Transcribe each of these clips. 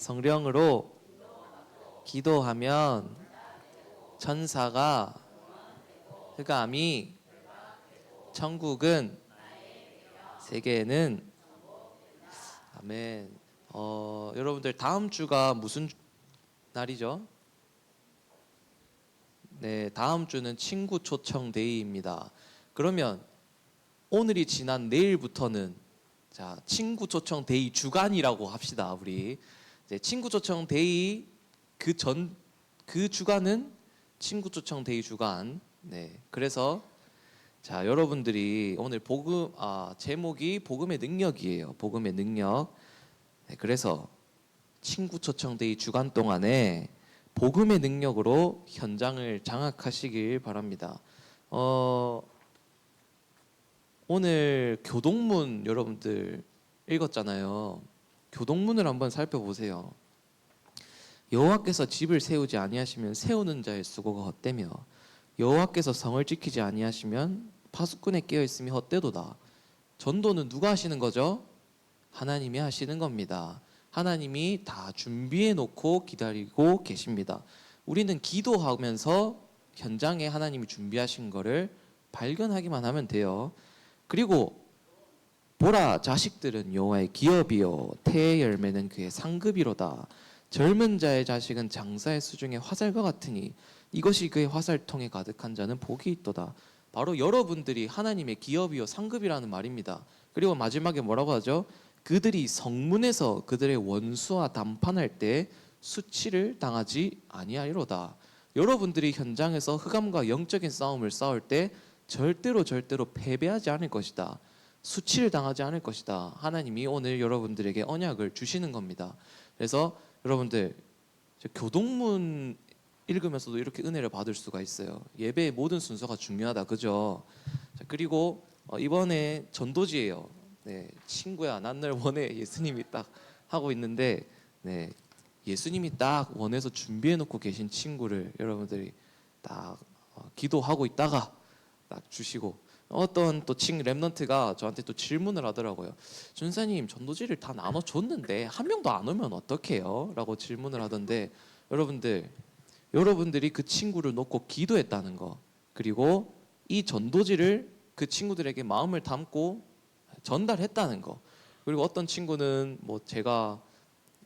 성령으로 기도하면 천사가 흑암이 천국은 세계에는 아멘. 여러분들 다음 주가 무슨 날이죠? 네, 다음 주는 친구 초청 데이입니다. 그러면 오늘이 지난 내일부터는 자, 친구 초청 데이 주간이라고 합시다. 우리 이제 친구 초청 데이 그 주간은 친구 초청 데이 주간. 네, 그래서 자, 여러분들이 오늘 제목이 복음의 능력이에요. 복음의 능력. 네, 그래서 친구 초청 데이 주간 동안에 복음의 능력으로 현장을 장악하시길 바랍니다. 오늘 교동문 여러분들 읽었잖아요. 교동문을 한번 살펴보세요. 여호와께서 집을 세우지 아니하시면 세우는 자의 수고가 헛되며 여호와께서 성을 지키지 아니하시면 파수꾼에 깨어 있음이 헛되도다. 전도는 누가 하시는 거죠? 하나님이 하시는 겁니다. 하나님이 다 준비해 놓고 기다리고 계십니다. 우리는 기도하면서 현장에 하나님이 준비하신 거를 발견하기만 하면 돼요. 그리고 보라, 자식들은 여호와의 기업이요 태의 열매는 그의 상급이로다. 젊은 자의 자식은 장사의 수중에 화살과 같으니 이것이 그의 화살통에 가득한 자는 복이 있도다. 바로 여러분들이 하나님의 기업이요 상급이라는 말입니다. 그리고 마지막에 뭐라고 하죠? 그들이 성문에서 그들의 원수와 담판할 때 수치를 당하지 아니하리로다. 여러분들이 현장에서 흑암과 영적인 싸움을 싸울 때 절대로 패배하지 않을 것이다. 수치를 당하지 않을 것이다. 하나님이 오늘 여러분들에게 언약을 주시는 겁니다. 그래서 여러분들 교동문 읽으면서도 이렇게 은혜를 받을 수가 있어요. 예배의 모든 순서가 중요하다. 그죠? 자, 그리고 이번에 전도지예요. 네, 친구야 난 널 원해 예수님이 딱 하고 있는데 네, 예수님이 딱 원해서 준비해 놓고 계신 친구를 여러분들이 딱 기도하고 있다가 딱 주시고 어떤 또 랩넌트가 저한테 또 질문을 하더라고요. 전사님 전도지를 다 나눠줬는데 한 명도 안 오면 어떡해요? 라고 질문을 하던데 여러분들이 그 친구를 놓고 기도했다는 거 그리고 이 전도지를 그 친구들에게 마음을 담고 전달했다는 거 그리고 어떤 친구는 뭐 제가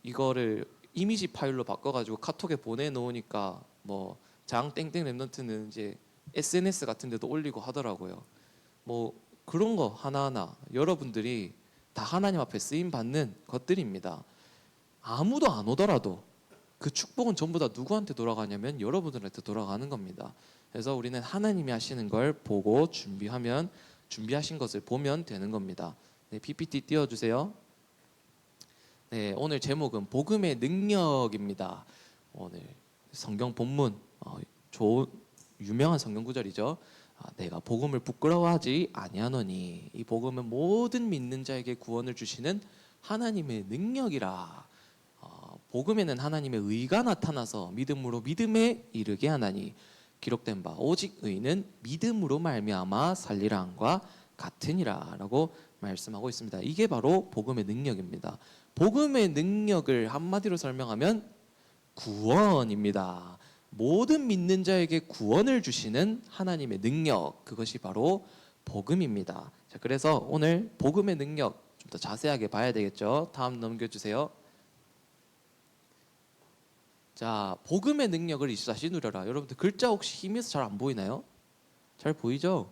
이거를 이미지 파일로 바꿔가지고 카톡에 보내놓으니까 뭐 장땡땡 랩넌트는 이제 SNS 같은 데도 올리고 하더라고요. 뭐 그런 거 하나하나 여러분들이 다 하나님 앞에 쓰임 받는 것들입니다. 아무도 안 오더라도 그 축복은 전부 다 누구한테 돌아가냐면 여러분들한테 돌아가는 겁니다. 그래서 우리는 하나님이 하시는 걸 보고 준비하신 것을 보면 되는 겁니다. 네, PPT 띄워주세요. 네, 오늘 제목은 복음의 능력입니다. 오늘 성경 본문 좋은 유명한 성경 구절이죠. 내가 복음을 부끄러워하지 아니하노니 이 복음은 모든 믿는 자에게 구원을 주시는 하나님의 능력이라. 복음에는 하나님의 의가 나타나서 믿음으로 믿음에 이르게 하나니 기록된 바 오직 의는 믿음으로 말미암아 살리라 함과 같으니라 라고 말씀하고 있습니다. 이게 바로 복음의 능력입니다. 복음의 능력을 한마디로 설명하면 구원입니다. 모든 믿는 자에게 구원을 주시는 하나님의 능력, 그것이 바로 복음입니다. 자, 그래서 오늘 복음의 능력 좀 더 자세하게 봐야 되겠죠. 다음 넘겨주세요. 자, 복음의 능력을 24시 누려라. 여러분들 글자 혹시 희미해서 잘 안 보이나요? 잘 보이죠?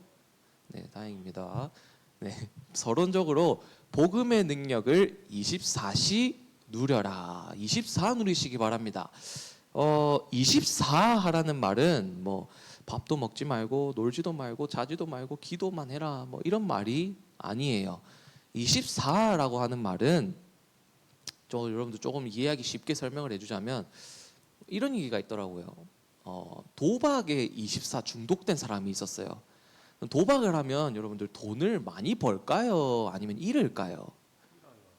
네, 다행입니다. 네, 서론적으로 복음의 능력을 24시 누려라. 24 누리시기 바랍니다. 24 하라는 말은 뭐 밥도 먹지 말고 놀지도 말고 자지도 말고 기도만 해라 뭐 이런 말이 아니에요. 24라고 하는 말은 여러분들 조금 이해하기 쉽게 설명을 해주자면 이런 얘기가 있더라고요. 도박에 24 중독된 사람이 있었어요. 도박을 하면 여러분들 돈을 많이 벌까요? 아니면 잃을까요?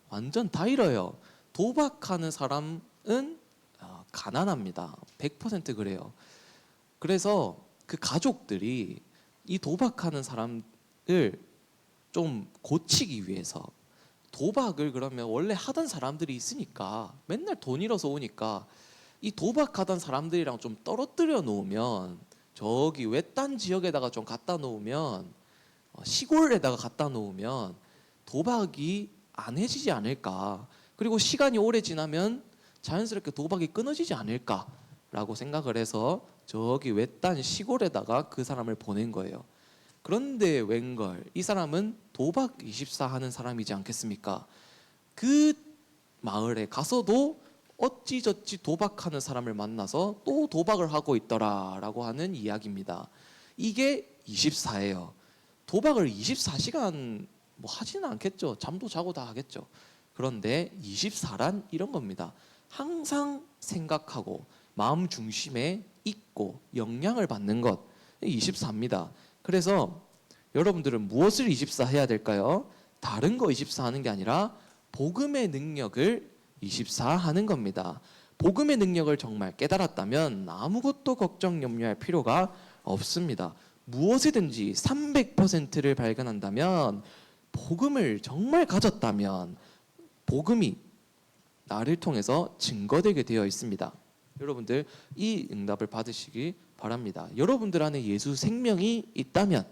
완전 다 잃어요. 도박하는 사람은 가난합니다. 100% 그래요. 그래서 그 가족들이 이 도박하는 사람을 좀 고치기 위해서 도박을 그러면 원래 하던 사람들이 있으니까 맨날 돈 잃어서 오니까 이 도박하던 사람들이랑 좀 떨어뜨려 놓으면 저기 외딴 지역에다가 좀 갖다 놓으면 시골에다가 갖다 놓으면 도박이 안 해지지 않을까. 그리고 시간이 오래 지나면 자연스럽게 도박이 끊어지지 않을까라고 생각을 해서 저기 외딴 시골에다가 그 사람을 보낸 거예요. 그런데 웬걸 이 사람은 도박 24 하는 사람이지 않겠습니까? 그 마을에 가서도 어찌저찌 도박하는 사람을 만나서 또 도박을 하고 있더라라고 하는 이야기입니다. 이게 24예요. 도박을 24시간 뭐 하지는 않겠죠. 잠도 자고 다 하겠죠. 그런데 24란 이런 겁니다. 항상 생각하고 마음 중심에 있고 영향을 받는 것 24입니다. 그래서 여러분들은 무엇을 24 해야 될까요? 다른 거 24 하는 게 아니라 복음의 능력을 24 하는 겁니다. 복음의 능력을 정말 깨달았다면 아무것도 걱정 염려할 필요가 없습니다. 무엇이든지 300%를 발견한다면, 복음을 정말 가졌다면 복음이 나를 통해서 증거되게 되어 있습니다. 여러분들 이 응답을 받으시기 바랍니다. 여러분들 안에 예수 생명이 있다면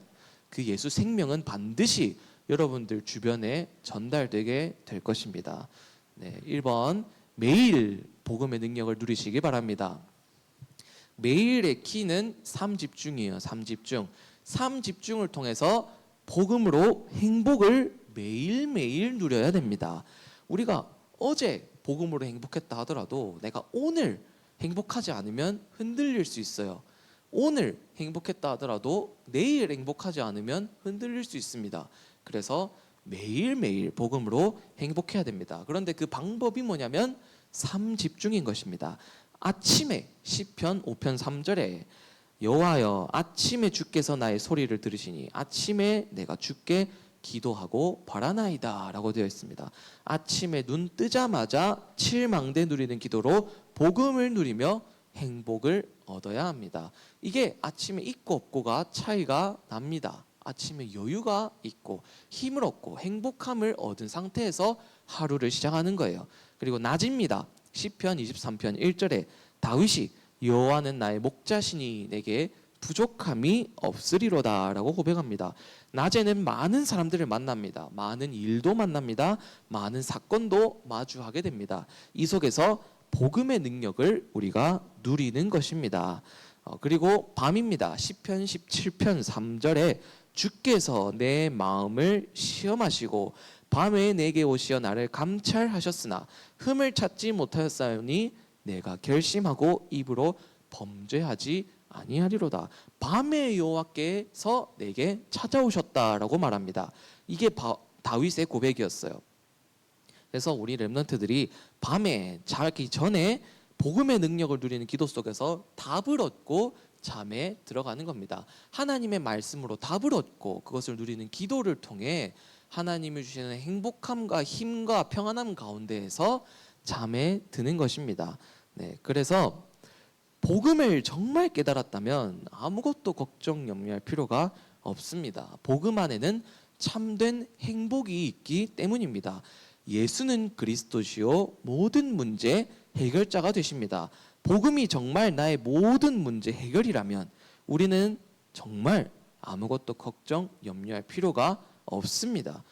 그 예수 생명은 반드시 여러분들 주변에 전달되게 될 것입니다. 네, 1번 매일 복음의 능력을 누리시기 바랍니다. 매일의 키는 3집중이에요. 3집중. 3집중을 통해서 복음으로 행복을 매일매일 누려야 됩니다. 우리가 어제 복음으로 행복했다 하더라도 내가 오늘 행복하지 않으면 흔들릴 수 있어요. 오늘 행복했다 하더라도 내일 행복하지 않으면 흔들릴 수 있습니다. 그래서 매일매일 복음으로 행복해야 됩니다. 그런데 그 방법이 뭐냐면 3집중인 것입니다. 아침에 시편 5편 3절에 여호와여 아침에 주께서 나의 소리를 들으시니 아침에 내가 주께 기도하고 바라나이다 라고 되어 있습니다. 아침에 눈 뜨자마자 칠망대 누리는 기도로 복음을 누리며 행복을 얻어야 합니다. 이게 아침에 있고 없고가 차이가 납니다. 아침에 여유가 있고 힘을 얻고 행복함을 얻은 상태에서 하루를 시작하는 거예요. 그리고 낮입니다. 시편 23편 1절에 다윗이 여호와는 나의 목자시니 내게 부족함이 없으리로다 라고 고백합니다. 낮에는 많은 사람들을 만납니다. 많은 일도 만납니다. 많은 사건도 마주하게 됩니다. 이 속에서 복음의 능력을 우리가 누리는 것입니다. 그리고 밤입니다. 시편 17편 3절에 주께서 내 마음을 시험하시고 밤에 내게 오시어 나를 감찰하셨으나 흠을 찾지 못하였사오니 내가 결심하고 입으로 범죄하지 아니하리로다. 밤에 여호와께서 내게 찾아오셨다라고 말합니다. 이게 다윗의 고백이었어요. 그래서 우리 렘넌트들이 밤에 자기 전에 복음의 능력을 누리는 기도 속에서 답을 얻고 잠에 들어가는 겁니다. 하나님의 말씀으로 답을 얻고 그것을 누리는 기도를 통해 하나님이 주시는 행복함과 힘과 평안함 가운데에서 잠에 드는 것입니다. 네, 그래서 복음을 정말 깨달았다면 아무것도 걱정 염려할 필요가 없습니다. 복음 안에는 참된 행복이 있기 때문입니다. 예수는 그리스도시요 모든 문제 해결자가 되십니다. 복음이 정말 나의 모든 문제 해결이라면 우리는 정말 아무것도 걱정 염려할 필요가 없습니다.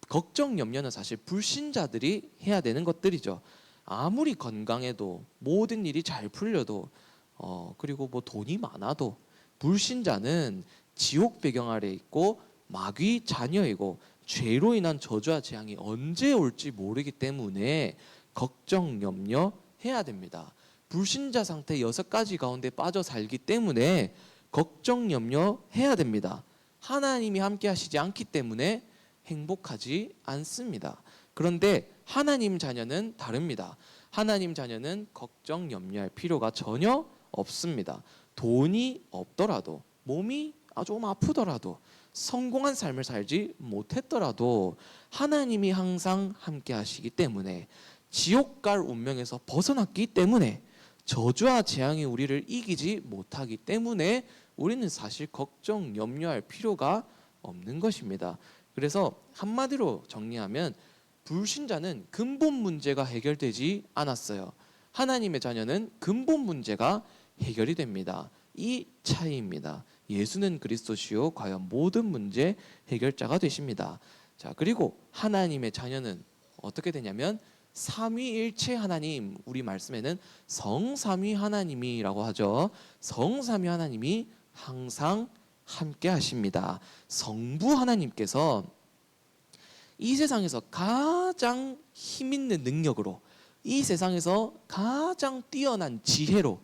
걱정 염려는 사실 불신자들이 해야 되는 것들이죠. 아무리 건강해도 모든 일이 잘 풀려도 그리고 뭐 돈이 많아도 불신자는 지옥 배경 아래 있고 마귀 자녀이고 죄로 인한 저주와 재앙이 언제 올지 모르기 때문에 걱정 염려해야 됩니다. 불신자 상태 6가지 가운데 빠져 살기 때문에 걱정 염려해야 됩니다. 하나님이 함께 하시지 않기 때문에 행복하지 않습니다. 그런데 하나님 자녀는 다릅니다. 하나님 자녀는 걱정 염려할 필요가 전혀 없습니다. 돈이 없더라도 몸이 좀 아프더라도 성공한 삶을 살지 못했더라도 하나님이 항상 함께 하시기 때문에 지옥 갈 운명에서 벗어났기 때문에 저주와 재앙이 우리를 이기지 못하기 때문에 우리는 사실 걱정 염려할 필요가 없는 것입니다. 그래서 한마디로 정리하면 불신자는 근본 문제가 해결되지 않았어요. 하나님의 자녀는 근본 문제가 해결이 됩니다. 이 차이입니다. 예수는 그리스도시요 과연 모든 문제 해결자가 되십니다. 자, 그리고 하나님의 자녀는 어떻게 되냐면 삼위일체 하나님, 우리 말씀에는 성삼위 하나님이라고 하죠. 성삼위 하나님이 항상 함께 하십니다. 성부 하나님께서 이 세상에서 가장 힘 있는 능력으로, 이 세상에서 가장 뛰어난 지혜로,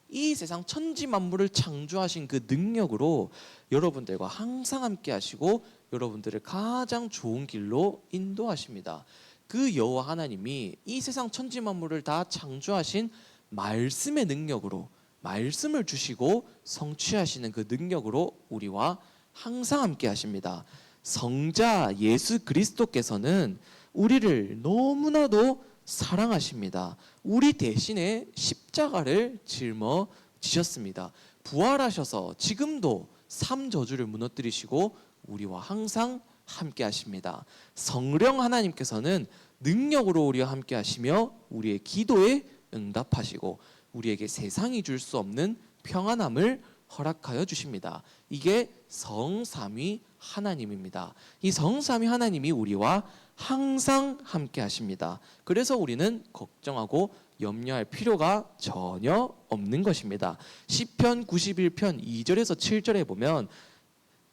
이 세상 천지 만물을 창조하신 그 능력으로 여러분들과 항상 함께 하시고 여러분들을 가장 좋은 길로 인도하십니다. 그 여호와 하나님이 이 세상 천지 만물을 다 창조하신 말씀의 능력으로, 말씀을 주시고 성취하시는 그 능력으로 우리와 항상 함께 하십니다. 성자 예수 그리스도께서는 우리를 너무나도 사랑하십니다. 우리 대신에 십자가를 짊어지셨습니다. 부활하셔서 지금도 삼저주를 무너뜨리시고 우리와 항상 함께 하십니다. 성령 하나님께서는 능력으로 우리와 함께 하시며 우리의 기도에 응답하시고 우리에게 세상이 줄 수 없는 평안함을 허락하여 주십니다. 이게 성삼위 하나님입니다. 이 성삼위 하나님이 우리와 항상 함께 하십니다. 그래서 우리는 걱정하고 염려할 필요가 전혀 없는 것입니다. 시편 91편 2절에서 7절에 보면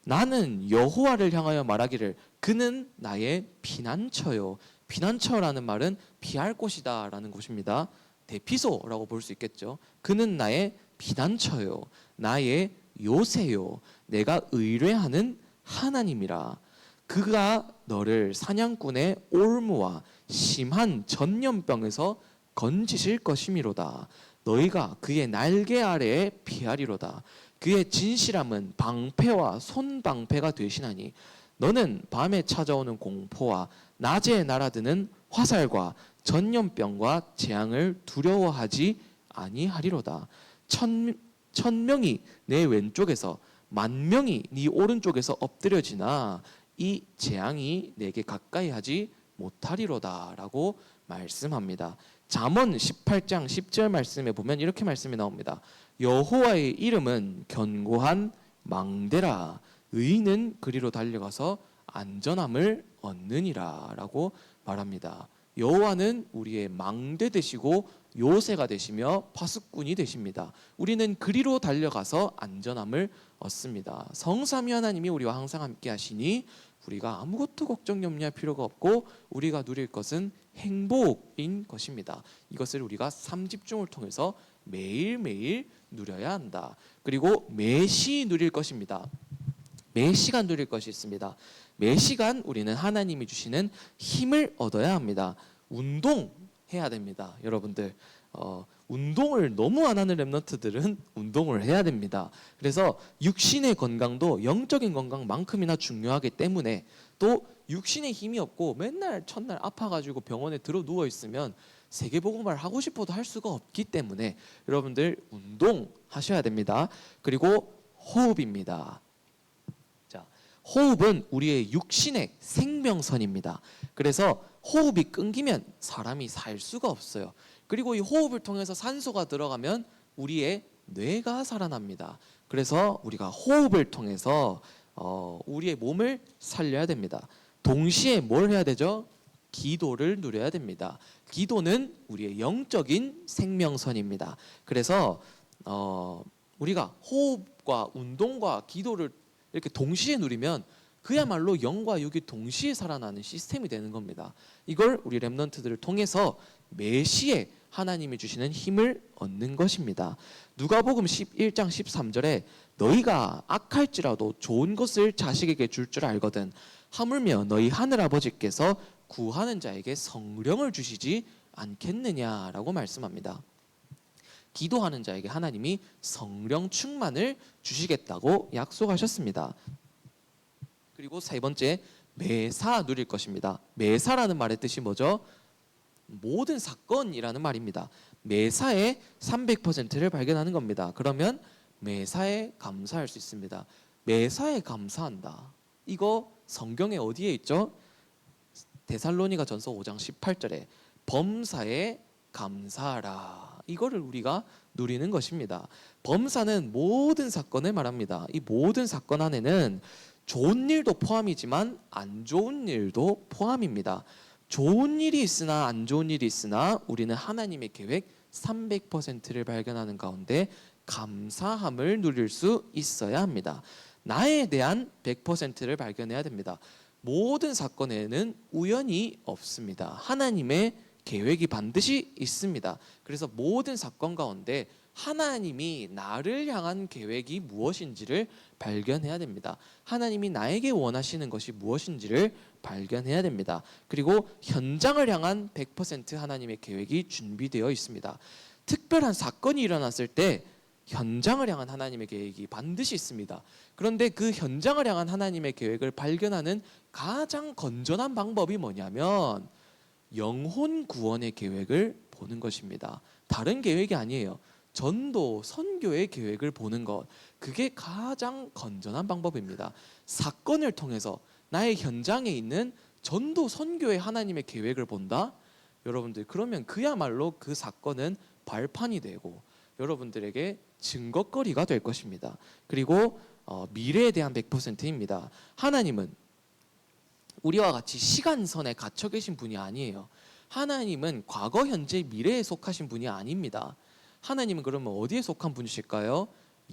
나는 여호와를 향하여 말하기를 그는 나의 피난처요. 피난처라는 말은 피할 곳이다 라는 곳입니다. 대피소라고 볼 수 있겠죠. 그는 나의 피난처요, 나의 요새요, 내가 의뢰하는 하나님이라. 그가 너를 사냥꾼의 올무와 심한 전염병에서 건지실 것이미로다. 너희가 그의 날개 아래에 피하리로다. 그의 진실함은 방패와 손방패가 되시나니 너는 밤에 찾아오는 공포와 낮에 날아드는 화살과 전염병과 재앙을 두려워하지 아니하리로다. 천명이 내 왼쪽에서 만명이 네 오른쪽에서 엎드려지나 이 재앙이 내게 가까이 하지 못하리로다 라고 말씀합니다. 잠언 18장 10절 말씀에 보면 이렇게 말씀이 나옵니다. 여호와의 이름은 견고한 망대라. 의인은 그리로 달려가서 안전함을 얻느니라 라고 말합니다. 여호와는 우리의 망대 되시고 요새가 되시며 파수꾼이 되십니다. 우리는 그리로 달려가서 안전함을 얻습니다. 성삼위 하나님이 우리와 항상 함께 하시니 우리가 아무것도 걱정 염려할 필요가 없고 우리가 누릴 것은 행복인 것입니다. 이것을 우리가 삼집중을 통해서 매일매일 누려야 한다. 그리고 매시 누릴 것입니다. 매시간 누릴 것이 있습니다. 매시간 우리는 하나님이 주시는 힘을 얻어야 합니다. 운동해야 됩니다. 여러분들 운동을 너무 안 하는 렘넌트들은 운동을 해야 됩니다. 그래서 육신의 건강도 영적인 건강만큼이나 중요하기 때문에, 또 육신에 힘이 없고 맨날 첫날 아파가지고 병원에 들어 누워 있으면 세계복음을 하고 싶어도 할 수가 없기 때문에 여러분들 운동하셔야 됩니다. 그리고 호흡입니다. 자, 호흡은 우리의 육신의 생명선입니다. 그래서 호흡이 끊기면 사람이 살 수가 없어요. 그리고 이 호흡을 통해서 산소가 들어가면 우리의 뇌가 살아납니다. 그래서 우리가 호흡을 통해서 우리의 몸을 살려야 됩니다. 동시에 뭘 해야 되죠? 기도를 누려야 됩니다. 기도는 우리의 영적인 생명선입니다. 그래서 우리가 호흡과 운동과 기도를 이렇게 동시에 누리면 그야말로 영과 육이 동시에 살아나는 시스템이 되는 겁니다. 이걸 우리 렘넌트들을 통해서 매시에 하나님이 주시는 힘을 얻는 것입니다. 누가복음 11장 13절에 너희가 악할지라도 좋은 것을 자식에게 줄 줄 알거든 하물며 너희 하늘아버지께서 구하는 자에게 성령을 주시지 않겠느냐라고 말씀합니다. 기도하는 자에게 하나님이 성령 충만을 주시겠다고 약속하셨습니다. 그리고 세 번째, 매사 누릴 것입니다. 매사라는 말의 뜻이 뭐죠? 모든 사건이라는 말입니다. 매사에 300%를 발견하는 겁니다. 그러면 매사에 감사할 수 있습니다. 매사에 감사한다. 이거 성경에 어디에 있죠? 데살로니가전서 5장 18절에 범사에 감사하라. 이거를 우리가 누리는 것입니다. 범사는 모든 사건을 말합니다. 이 모든 사건 안에는 좋은 일도 포함이지만 안 좋은 일도 포함입니다. 좋은 일이 있으나 안 좋은 일이 있으나 우리는 하나님의 계획 300%를 발견하는 가운데 감사함을 누릴 수 있어야 합니다. 나에 대한 100%를 발견해야 됩니다. 모든 사건에는 우연이 없습니다. 하나님의 계획이 반드시 있습니다. 그래서 모든 사건 가운데 하나님이 나를 향한 계획이 무엇인지를 발견해야 됩니다. 하나님이 나에게 원하시는 것이 무엇인지를 발견해야 됩니다. 그리고 현장을 향한 100% 하나님의 계획이 준비되어 있습니다. 특별한 사건이 일어났을 때 현장을 향한 하나님의 계획이 반드시 있습니다. 그런데 그 현장을 향한 하나님의 계획을 발견하는 가장 건전한 방법이 뭐냐면 영혼 구원의 계획을 보는 것입니다. 다른 계획이 아니에요. 전도, 선교의 계획을 보는 것, 그게 가장 건전한 방법입니다. 사건을 통해서 나의 현장에 있는 전도, 선교의 하나님의 계획을 본다? 여러분들, 그러면 그야말로 그 사건은 발판이 되고 여러분들에게 증거거리가 될 것입니다. 그리고 미래에 대한 100%입니다. 하나님은 우리와 같이 시간선에 갇혀 계신 분이 아니에요. 하나님은 과거, 현재, 미래에 속하신 분이 아닙니다. 하나님은 그러면 어디에 속한 분이실까요?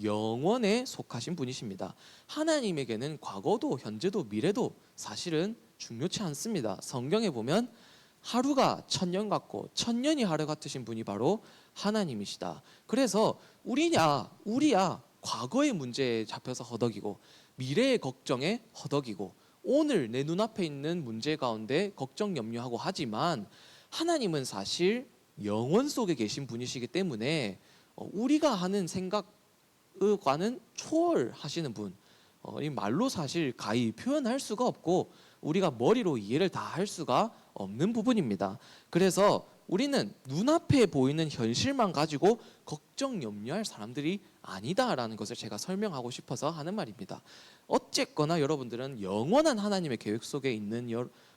영원에 속하신 분이십니다. 하나님에게는 과거도 현재도 미래도 사실은 중요치 않습니다. 성경에 보면 하루가 천년 같고 천년이 하루 같으신 분이 바로 하나님이시다. 그래서 우리야 과거의 문제에 잡혀서 허덕이고 미래의 걱정에 허덕이고 오늘 내 눈앞에 있는 문제 가운데 걱정 염려하고 하지만 하나님은 사실 영원 속에 계신 분이시기 때문에 우리가 하는 생각과는 초월하시는 분, 이 말로 사실 가히 표현할 수가 없고 우리가 머리로 이해를 다 할 수가 없는 부분입니다. 그래서 우리는 눈앞에 보이는 현실만 가지고 걱정 염려할 사람들이 아니다라는 것을 제가 설명하고 싶어서 하는 말입니다. 어쨌거나 여러분들은 영원한 하나님의 계획 속에 있는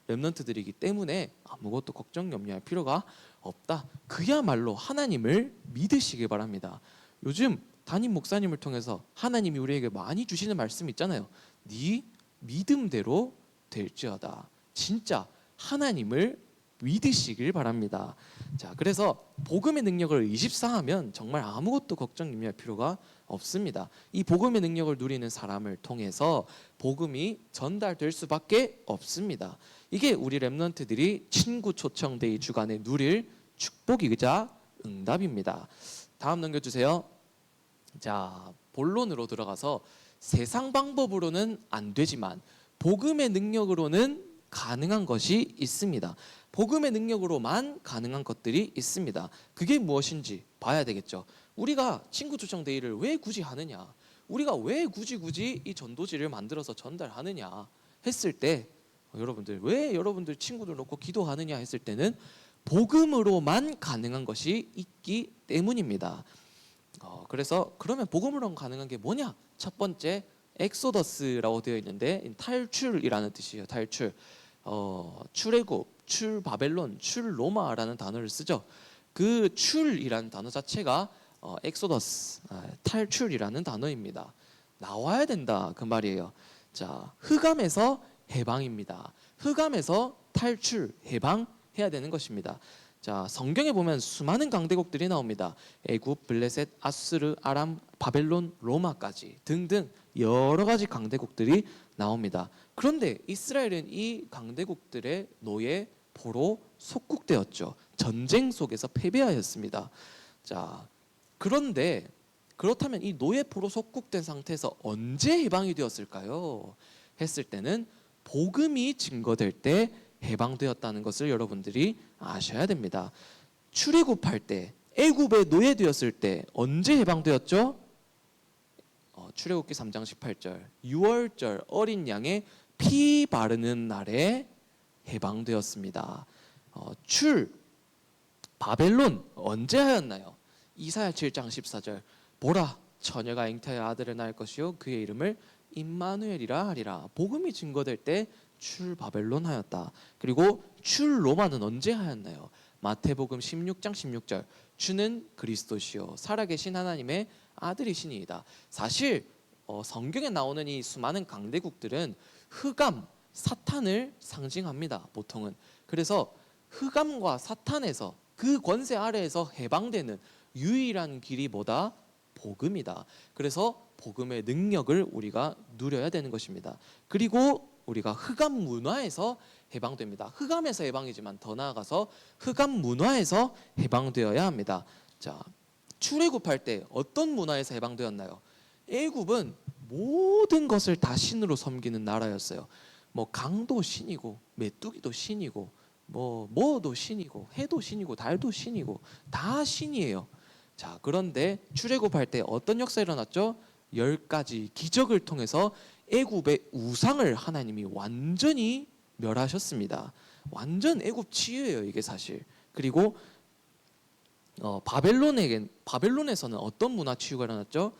렘넌트들이기 때문에 아무것도 걱정 염려할 필요가 없다. 그야말로 하나님을 믿으시기 바랍니다. 요즘 담임 목사님을 통해서 하나님이 우리에게 많이 주시는 말씀 있잖아요. 네 믿음대로 될지어다. 진짜 하나님을 믿으시길 바랍니다. 자, 그래서 복음의 능력을 의집사하면 정말 아무것도 걱정 염려할 필요가 없습니다. 이 복음의 능력을 누리는 사람을 통해서 복음이 전달될 수밖에 없습니다. 이게 우리 렘넌트들이 친구 초청데이 주간에 누릴 축복이자 응답입니다. 다음 넘겨주세요. 자, 본론으로 들어가서 세상 방법으로는 안 되지만 복음의 능력으로는 가능한 것이 있습니다. 복음의 능력으로만 가능한 것들이 있습니다. 그게 무엇인지 봐야 되겠죠. 우리가 친구 초청 데이를 왜 굳이 하느냐, 우리가 왜 굳이 이 전도지를 만들어서 전달하느냐 했을 때 여러분들 왜 여러분들 친구들 놓고 기도하느냐 했을 때는 복음으로만 가능한 것이 있기 때문입니다. 그래서 그러면 복음으로만 가능한 게 뭐냐? 첫 번째 엑소더스라고 되어 있는데 탈출이라는 뜻이에요. 탈출. 출애굽, 출 바벨론, 출 로마라는 단어를 쓰죠. 그 출이라는 단어 자체가 엑소더스, 탈출이라는 단어입니다. 나와야 된다 그 말이에요. 자, 흑암에서 해방입니다. 흑암에서 탈출, 해방해야 되는 것입니다. 자, 성경에 보면 수많은 강대국들이 나옵니다. 애굽, 블레셋, 아수르, 아람, 바벨론, 로마까지 등등 여러 가지 강대국들이 나옵니다. 그런데 이스라엘은 이 강대국들의 노예, 포로 속국되었죠. 전쟁 속에서 패배하였습니다. 자, 그런데 그렇다면 이 노예, 포로 속국된 상태에서 언제 해방이 되었을까요? 했을 때는 복음이 증거될 때 해방되었다는 것을 여러분들이 아셔야 됩니다. 출애굽할 때, 애굽에 노예되었을 때 언제 해방되었죠? 출애굽기 3장 18절, 6월절 어린 양의 피 바르는 날에 해방되었습니다. 바벨론 언제 하였나요? 이사야 7장 14절, 보라 처녀가 잉태하여 아들을 낳을 것이요 그의 이름을 임마누엘이라 하리라. 복음이 증거될 때 출 바벨론 하였다. 그리고 출 로마는 언제 하였나요? 마태복음 16장 16절. 주는 그리스도시요 살아계신 하나님의 아들이시니이다. 사실 성경에 나오는 이 수많은 강대국들은 흑암, 사탄을 상징합니다. 보통은. 그래서 흑암과 사탄에서 그 권세 아래에서 해방되는 유일한 길이 뭐다? 복음이다. 그래서 복음의 능력을 우리가 누려야 되는 것입니다. 그리고 우리가 흑암 문화에서 해방됩니다. 흑암에서 해방이지만 더 나아가서 흑암 문화에서 해방되어야 합니다. 자, 출애굽할 때 어떤 문화에서 해방되었나요? 애굽은 모든 것을 다 신으로 섬기는 나라였어요. 뭐 강도 신이고 메뚜기도 신이고 뭐도 신이고 해도 신이고 달도 신이고 다 신이에요. 자, 그런데 출애굽할 때 어떤 역사가 일어났죠? 10가지 기적을 통해서 애굽의 우상을 하나님이 완전히 멸하셨습니다. 완전 애굽 치유예요, 이게 사실. 그리고 바벨론에서는 어떤 문화 치유가 일어났죠?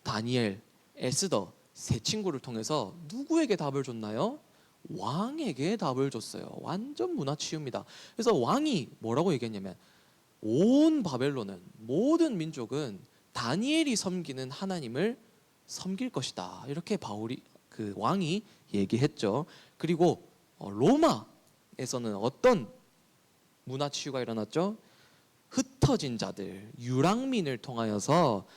다니엘, 에스더 세 친구를 통해서 누구에게 답을 줬나요? 왕에게 답을 줬어요. 완전 문화 치유입니다. 그래서 왕이 뭐라고 얘기했냐면 온 바벨론은 모든 민족은 다니엘이 섬기는 하나님을 섬길 것이다. 이렇게 그 왕이 얘기했죠. 그리고 로마에서는 어떤 문화 치유가 일어났죠? 흩어진 자들, 유랑민을 통하여서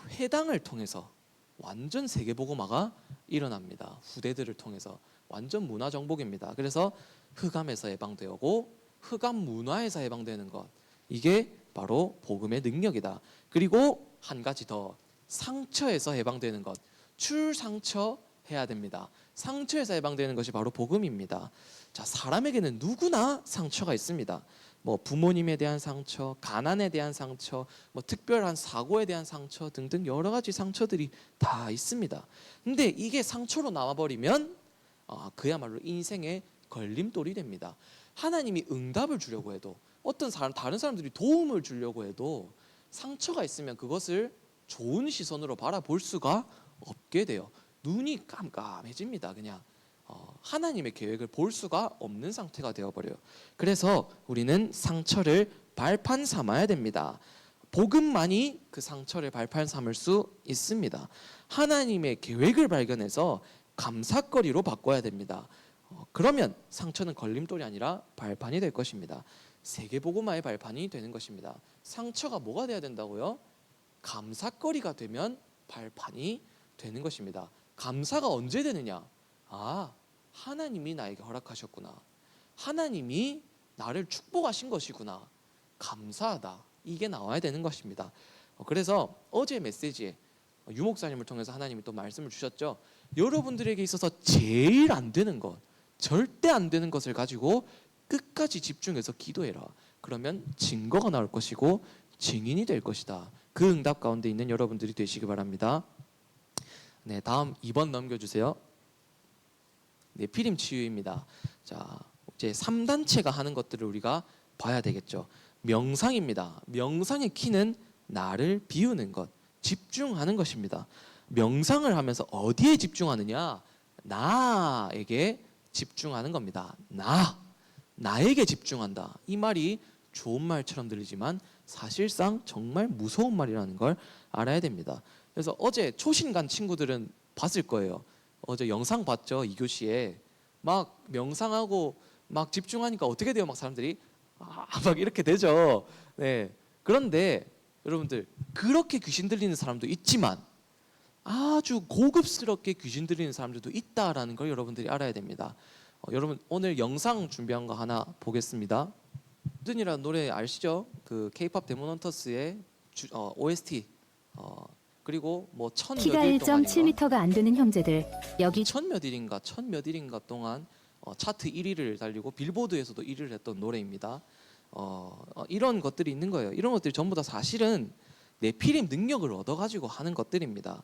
회당을 통해서 완전 세계복음화가 일어납니다. 후대들을 통해서 완전 문화 정복입니다. 그래서 흑암에서 해방되고 흑암 문화에서 해방되는 것, 이게 바로 복음의 능력이다. 그리고 한 가지 더, 상처에서 해방되는 것, 출상처 해야 됩니다. 상처에서 해방되는 것이 바로 복음입니다. 자, 사람에게는 누구나 상처가 있습니다. 뭐 부모님에 대한 상처, 가난에 대한 상처, 뭐 특별한 사고에 대한 상처 등등 여러 가지 상처들이 다 있습니다. 근데 이게 상처로 남아버리면 그야말로 인생의 걸림돌이 됩니다. 하나님이 응답을 주려고 해도, 다른 사람들이 도움을 주려고 해도 상처가 있으면 그것을 좋은 시선으로 바라볼 수가 없게 돼요. 눈이 깜깜해집니다. 그냥 하나님의 계획을 볼 수가 없는 상태가 되어버려요. 그래서 우리는 상처를 발판 삼아야 됩니다. 복음만이 그 상처를 발판 삼을 수 있습니다. 하나님의 계획을 발견해서 감사거리로 바꿔야 됩니다. 그러면 상처는 걸림돌이 아니라 발판이 될 것입니다. 세계복음화의 발판이 되는 것입니다. 상처가 뭐가 돼야 된다고요? 감사거리가 되면 발판이 되는 것입니다. 감사가 언제 되느냐? 하나님이 나에게 허락하셨구나. 하나님이 나를 축복하신 것이구나. 감사하다. 이게 나와야 되는 것입니다. 그래서 어제 메시지에 유 목사님을 통해서 하나님이 또 말씀을 주셨죠. 여러분들에게 있어서 제일 안 되는 것, 절대 안 되는 것을 가지고 끝까지 집중해서 기도해라. 그러면 증거가 나올 것이고 증인이 될 것이다. 그 응답 가운데 있는 여러분들이 되시기 바랍니다. 네, 다음 2번 넘겨주세요. 네, 피림 치유입니다. 자, 이제 3단체가 하는 것들을 우리가 봐야 되겠죠. 명상입니다. 명상의 키는 나를 비우는 것, 집중하는 것입니다. 명상을 하면서 어디에 집중하느냐? 나에게 집중하는 겁니다. 나에게 집중한다. 이 말이 좋은 말처럼 들리지만 사실상 정말 무서운 말이라는 걸 알아야 됩니다. 그래서 어제 초신 간 친구들은 봤을 거예요. 어제 영상 봤죠? 2교시에 막 명상하고 막 집중하니까 어떻게 돼요? 막 사람들이 막 이렇게 되죠. 네. 그런데 여러분들, 그렇게 귀신 들리는 사람도 있지만 아주 고급스럽게 귀신 들리는 사람들도 있다라는 걸 여러분들이 알아야 됩니다. 여러분, 오늘 영상 준비한 거 하나 보겠습니다. 든이라는 노래 아시죠? 그 K-pop 데몬헌터스의 OST. 그리고 뭐 키가 1.7m가 안 되는 형제들, 여기 천몇 일인가 동안 차트 1위를 달리고 빌보드에서도 1위를 했던 노래입니다. 이런 것들이 있는 거예요. 이런 것들이 전부 다 사실은 네피림 능력을 얻어가지고 하는 것들입니다.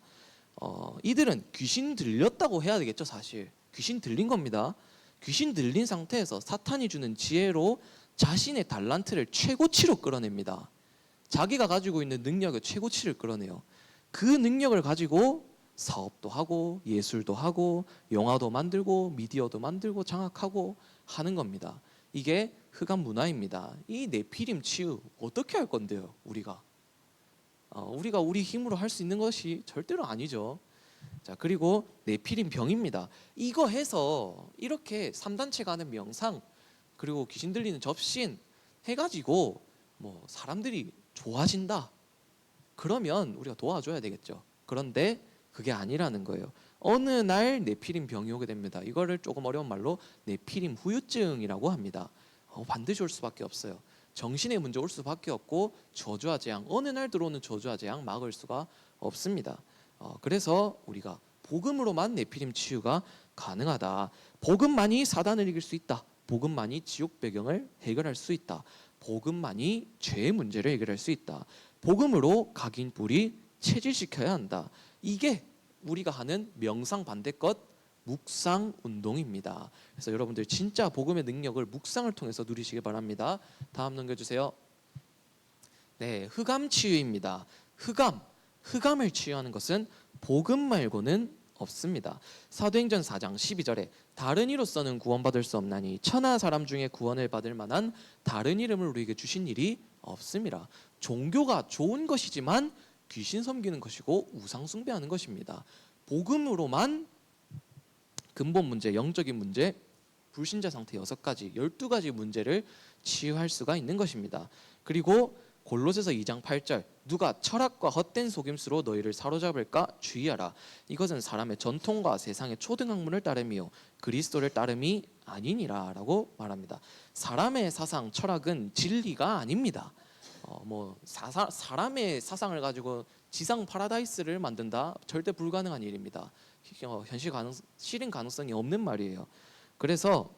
이들은 귀신 들렸다고 해야 되겠죠. 사실 귀신 들린 겁니다. 귀신 들린 상태에서 사탄이 주는 지혜로 자신의 달란트를 최고치로 끌어냅니다. 자기가 가지고 있는 능력의 최고치를 끌어내요. 그 능력을 가지고 사업도 하고 예술도 하고 영화도 만들고 미디어도 만들고 장악하고 하는 겁니다. 이게 흑암 문화입니다. 이 네피림 치유 어떻게 할 건데요? 우리가 우리 힘으로 할 수 있는 것이 절대로 아니죠. 자, 그리고 네피림 병입니다. 이거 해서 이렇게 3단체가 하는 명상 그리고 귀신 들리는 접신 해가지고 뭐 사람들이 좋아진다. 그러면 우리가 도와줘야 되겠죠. 그런데 그게 아니라는 거예요. 어느 날 네피림 병이 오게 됩니다. 이거를 조금 어려운 말로 네피림 후유증이라고 합니다. 반드시 올 수밖에 없어요. 정신의 문제 올 수밖에 없고 저주와 재앙, 어느 날 들어오는 저주와 재앙 막을 수가 없습니다. 그래서 우리가 복음으로만 네피림 치유가 가능하다. 복음만이 사단을 이길 수 있다. 복음만이 지옥 배경을 해결할 수 있다. 복음만이 죄의 문제를 해결할 수 있다. 복음으로 각인 뿌리 체질시켜야 한다. 이게 우리가 하는 명상 반대것 묵상 운동입니다. 그래서 여러분들 진짜 복음의 능력을 묵상을 통해서 누리시기 바랍니다. 다음 넘겨주세요. 네, 흑암 치유입니다. 흑암을 치유하는 것은 복음 말고는 없습니다. 사도행전 4장 12절에 다른 이로서는 구원받을 수 없나니 천하 사람 중에 구원을 받을 만한 다른 이름을 우리에게 주신 일이 없습니다. 종교가 좋은 것이지만 귀신 섬기는 것이고 우상 숭배하는 것입니다. 복음으로만 근본 문제, 영적인 문제, 불신자 상태 6가지, 12가지 문제를 치유할 수가 있는 것입니다. 그리고 골로새서 2장 8절 누가 철학과 헛된 속임수로 너희를 사로잡을까 주의하라. 이것은 사람의 전통과 세상의 초등학문을 따름이요 그리스도를 따름이 아니니라 라고 말합니다. 사람의 사상, 철학은 진리가 아닙니다. 사람의 사상을 가지고 지상 파라다이스를 만든다? 절대 불가능한 일입니다. 실현 가능성이 없는 말이에요. 그래서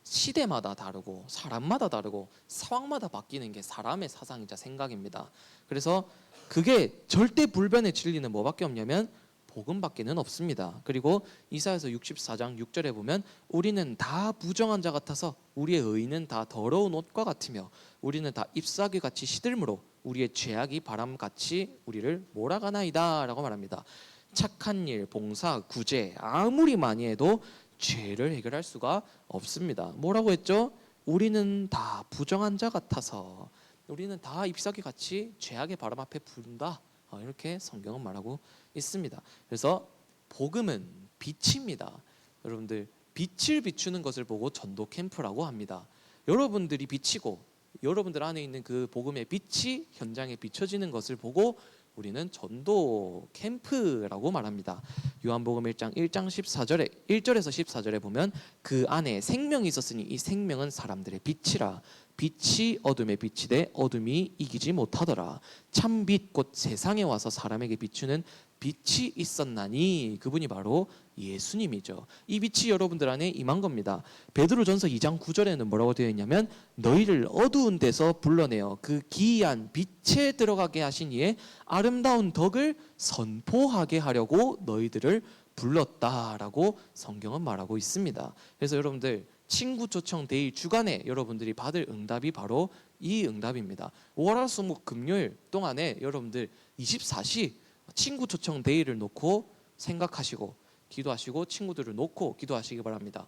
시대마다 다르고 사람마다 다르고 상황마다 바뀌는 게 사람의 사상이자 생각입니다. 그래서 그게 절대 불변의 진리는 뭐밖에 없냐면 복음밖에는 없습니다. 그리고 이사야서 64장 6절에 보면 우리는 다 부정한 자 같아서 우리의 의는 다 더러운 옷과 같으며 우리는 다 잎사귀 같이 시들므로 우리의 죄악이 바람같이 우리를 몰아가나이다 라고 말합니다. 착한 일, 봉사, 구제 아무리 많이 해도 죄를 해결할 수가 없습니다. 뭐라고 했죠? 우리는 다 부정한 자 같아서 우리는 다 잎사귀 같이 죄악의 바람 앞에 부른다. 이렇게 성경은 말하고 있습니다. 그래서 복음은 빛입니다. 여러분들 빛을 비추는 것을 보고 전도 캠프라고 합니다. 여러분들이 비치고 여러분들 안에 있는 그 복음의 빛이 현장에 비춰지는 것을 보고 우리는 전도 캠프라고 말합니다. 요한복음 1장 1절에서 14절에 보면 그 안에 생명이 있었으니 이 생명은 사람들의 빛이라. 빛이 어둠의 빛이 돼 어둠이 이기지 못하더라. 참빛 곧 세상에 와서 사람에게 비추는 빛이 있었나니 그분이 바로 예수님이죠. 이 빛이 여러분들 안에 임한 겁니다. 베드로전서 2장 9절에는 뭐라고 되어 있냐면 너희를 어두운 데서 불러내어 그 기이한 빛에 들어가게 하신 이의 아름다운 덕을 선포하게 하려고 너희들을 불렀다라고 성경은 말하고 있습니다. 그래서 여러분들 친구 초청 데이 주간에 여러분들이 받을 응답이 바로 이 응답입니다. 월화수목 금요일 동안에 여러분들 24시 친구 초청 데이를 놓고 생각하시고 기도하시고 친구들을 놓고 기도하시기 바랍니다.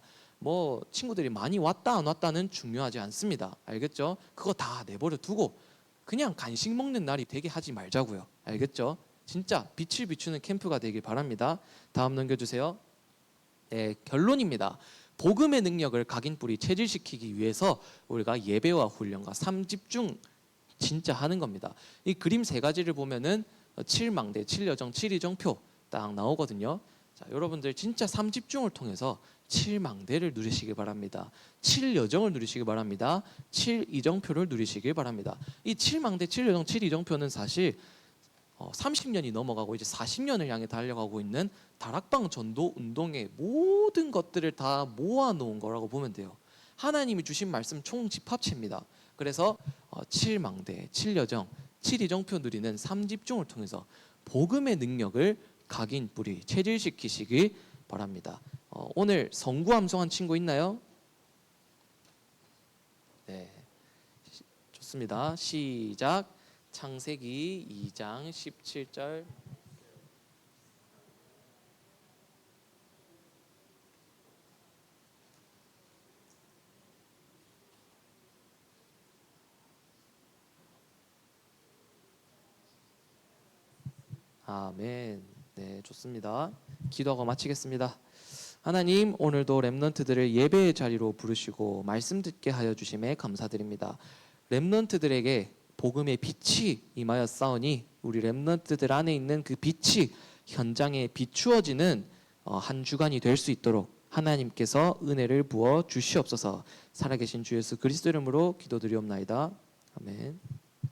친구들이 많이 왔다 안 왔다는 중요하지 않습니다. 알겠죠? 그거 다 내버려 두고 그냥 간식 먹는 날이 되게 하지 말자고요. 알겠죠? 진짜 빛을 비추는 캠프가 되길 바랍니다. 다음 넘겨주세요. 네, 결론입니다. 복음의 능력을 각인 뿌리 체질시키기 위해서 우리가 예배와 훈련과 삼집중 진짜 하는 겁니다. 이 그림 3가지를 보면은 7망대, 7여정, 7이정표 딱 나오거든요. 자, 여러분들 진짜 삼집중을 통해서 7망대를 누리시길 바랍니다. 7여정을 누리시길 바랍니다. 7이정표를 누리시길 바랍니다. 이 7망대, 7여정, 7이정표는 사실 30년이 넘어가고 이제 40년을 향해 달려가고 있는 다락방 전도 운동의 모든 것들을 다 모아놓은 거라고 보면 돼요. 하나님이 주신 말씀 총 집합체입니다. 그래서 7망대, 7여정, 7이정표 누리는 3집중을 통해서 복음의 능력을 각인 뿌리 체질시키시기 바랍니다. 오늘 성구 암송한 친구 있나요? 네, 좋습니다. 시작. 창세기 2장 17절 아멘. 네, 좋습니다. 기도하고 마치겠습니다. 하나님, 오늘도 렘넌트들을 예배의 자리로 부르시고 말씀 듣게 하여 주심에 감사드립니다. 렘넌트들에게 복음의 빛이 임하였사오니 우리 렘넌트들 안에 있는 그 빛이 현장에 비추어지는 한 주간이 될 수 있도록 하나님께서 은혜를 부어 주시옵소서. 살아계신 주 예수 그리스도 이름으로 기도드리옵나이다. 아멘.